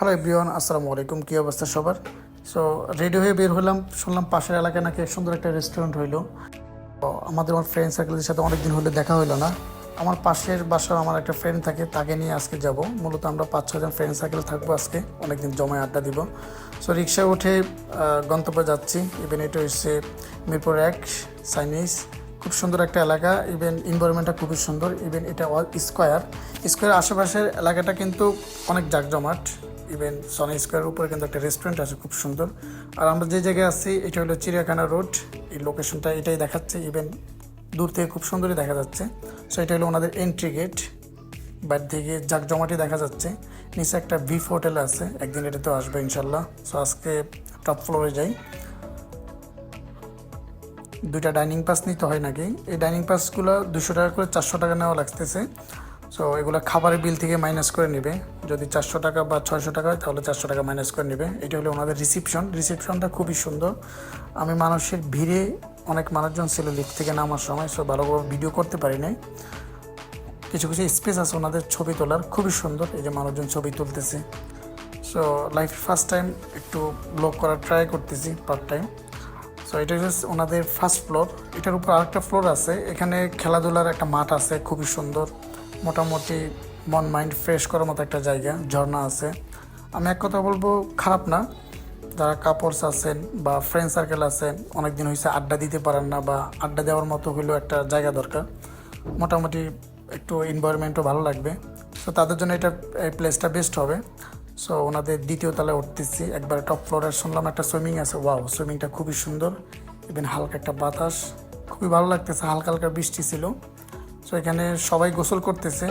Hello everyone, আসসালামু আলাইকুম। কী অবস্থা সবার? সো রেডি হয়ে বের হলাম, শুনলাম পাশের এলাকায় নাকি সুন্দর একটা রেস্টুরেন্ট হইলো। তো আমার ফ্রেন্ড সার্কেলের সাথে অনেকদিন হলে দেখা হইলো না। আমার পাশের বাসার আমার একটা ফ্রেন্ড থাকে, তাকে নিয়ে আজকে যাব। মূলত আমরা 5-6 জন ফ্রেন্ড সার্কেল থাকবো আজকে, অনেকদিন জমায় আড্ডা দিব। সো রিক্সায় উঠে গন্তব্যে যাচ্ছি। ইভেন এটা হচ্ছে মিরপুর 1 চাইনিজ, খুব সুন্দর একটা এলাকা। ইভেন এনভায়রনমেন্টটা খুবই সুন্দর। ইভেন এটা স্কোয়ার আশেপাশের এলাকাটা কিন্তু অনেক জাঁকজমাট। ইভেন সনি স্কোয়ারের উপরে কিন্তু একটা রেস্টুরেন্ট আছে খুব সুন্দর। আর আমরা যে জায়গায় আছি এটা হলো চিড়িয়াখানা রোড। এই লোকেশনটা এটাই দেখাচ্ছে। ইভেন দূর থেকে খুব সুন্দরই দেখা যাচ্ছে। সো এটা হলো ওনাদের এন্ট্রি গেট। বাইরে থেকে জাঁকজমাটি দেখা যাচ্ছে। নিচে একটা ভিফ হোটেল আছে, একদিন এটাতেও আসবে ইনশাল্লাহ। সো আজকে টপ ফ্লোরে যাই। 2টা ডাইনিং পাস নিতে হয় নাকি? এই ডাইনিং পাসগুলো 200 টাকা করে, 400 টাকা নেওয়া লাগতেছে। সো এগুলো খাবারের বিল থেকে মাইনাস করে নেবে। যদি 400 টাকা বা 600 টাকা হয় তাহলে 400 টাকা মাইনাস করে নেবে। এটা হলো ওনাদের রিসিপশনটা খুবই সুন্দর। আমি মানুষের ভিড়ে, অনেক মানুষজন ছিল লিফট থেকে নামার সময়, সো ভালোভাবে ভিডিও করতে পারি নাই। কিছু কিছু স্পেস আছে ওনাদের ছবি তোলার, খুবই সুন্দর। এই যে মানুষজন ছবি তুলতেছে। সো লাইফ ফার্স্ট টাইম একটু ব্লগ করার ট্রাই করতেছি, পার্ট টাইম। সো এটা হচ্ছে ওনাদের ফার্স্ট ফ্লোর। এটার উপর আরেকটা ফ্লোর আছে, এখানে খেলাধুলার একটা মাঠ আছে খুবই সুন্দর। মোটামুটি মন মাইন্ড ফ্রেশ করার মতো একটা জায়গা, ঝর্ণা আছে। আমি এক কথা বলবো, খারাপ না। যারা কাপলস আছেন বা ফ্রেন্ড সার্কেল আছেন, অনেক দিন হয়েছে আড্ডা দিতে পারেন না, বা আড্ডা দেওয়ার মতো হলেও একটা জায়গা দরকার। মোটামুটি একটু এনভায়রনমেন্টও ভালো লাগবে। সো তাদের জন্য এই প্লেসটা বেস্ট হবে। সো ওনাদের দ্বিতীয় তলায় উঠতেছি, একবারে টপ ফ্লোরে। শুনলাম একটা সুইমিং আছে, ওয়াও, সুইমিংটা খুবই সুন্দর। ইভেন হালকা একটা বাতাস, খুবই ভালো লাগতেছে। হালকা হালকা বৃষ্টি ছিল। সো এখানে সবাই গোসল করতেছে,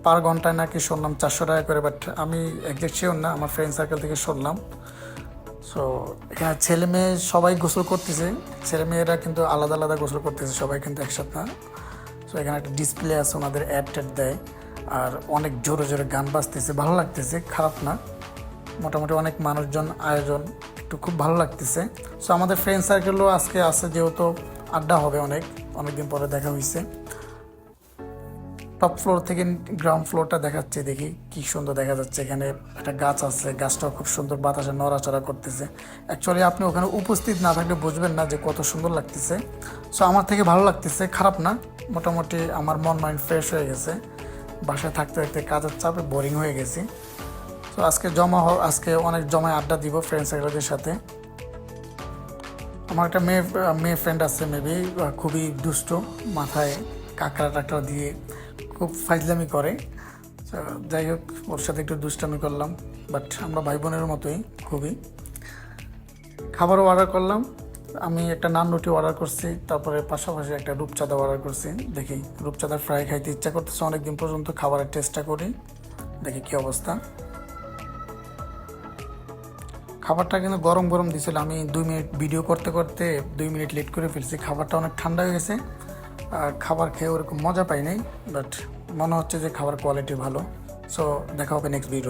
পার ঘন্টায় নাকি শুনলাম 400 টাকা করে। বাট আমি একজ্যাক্ট শিওর না, আমার ফ্রেন্ড সার্কেল থেকে শুনলাম। সো এখানে ছেলে মেয়ে সবাই গোসল করতেছে। ছেলে মেয়েরা কিন্তু আলাদা আলাদা গোসল করতেছে, সবাই কিন্তু একসাথে না। সো এখানে একটা ডিসপ্লে আছে, ওনাদের অ্যাড দেয়। আর অনেক জোরে জোরে গান বাজতেছে, ভালো লাগতেছে, খারাপ না। মোটামুটি অনেক মানুষজন, আয়োজন, একটু খুব ভালো লাগতেছে। সো আমাদের ফ্রেন্ড সার্কেলও আজকে আছে, যেহেতু আড্ডা হবে। অনেকদিন পরে দেখা হয়েছে। টপ ফ্লোর থেকে গ্রাউন্ড ফ্লোরটা দেখাচ্ছে, দেখি কি সুন্দর দেখা যাচ্ছে। এখানে একটা গাছ আছে, গাছটাও খুব সুন্দর, বাতাসে নড়াচড়া করতেছে। অ্যাকচুয়ালি আপনি ওখানে উপস্থিত না থাকলে বুঝবেন না যে কত সুন্দর লাগতেছে। সো আমার থেকে ভালো লাগতেছে, খারাপ না। মোটামুটি আমার মন মাইন্ড ফ্রেশ হয়ে গেছে। বাসায় থাকতে থাকতে কাজের চাপে বোরিং হয়ে গেছি। তো আজকে অনেক জমায় আড্ডা দিব ফ্রেন্ড সার্কেলদের সাথে। আমার একটা মেয়ে ফ্রেন্ড আছে, মেবি খুবই দুষ্ট, মাথায় কাঁকড়া টাকড়া দিয়ে খুব ফাইজলামি করে। যাই হোক, ওর সাথে একটু দুষ্টামি করলাম। বাট আমরা ভাই বোনের মতোই খুবই। খাবারও অর্ডার করলাম। আমি একটা নান রুটি অর্ডার করছি, তারপরে পাশাপাশি একটা রূপচাঁদা অর্ডার করছি। দেখি, রূপচাঁদার ফ্রাই খাইতে ইচ্ছা করতেছে অনেকদিন পর্যন্ত, খাবারের টেস্টটা করি, দেখি কী অবস্থা। খাবারটা কিন্তু গরম গরম দিয়েছিল। আমি 2 মিনিট ভিডিও করতে করতে 2 মিনিট লেট করে ফেলছি। খাবারটা অনেক ঠান্ডা হয়ে গেছে। আর খাবার খেয়ে ওরকম মজা পাই নাই। বাট মনে হচ্ছে যে খাবার কোয়ালিটি ভালো। সো দেখা হবে নেক্সট ভিডিও।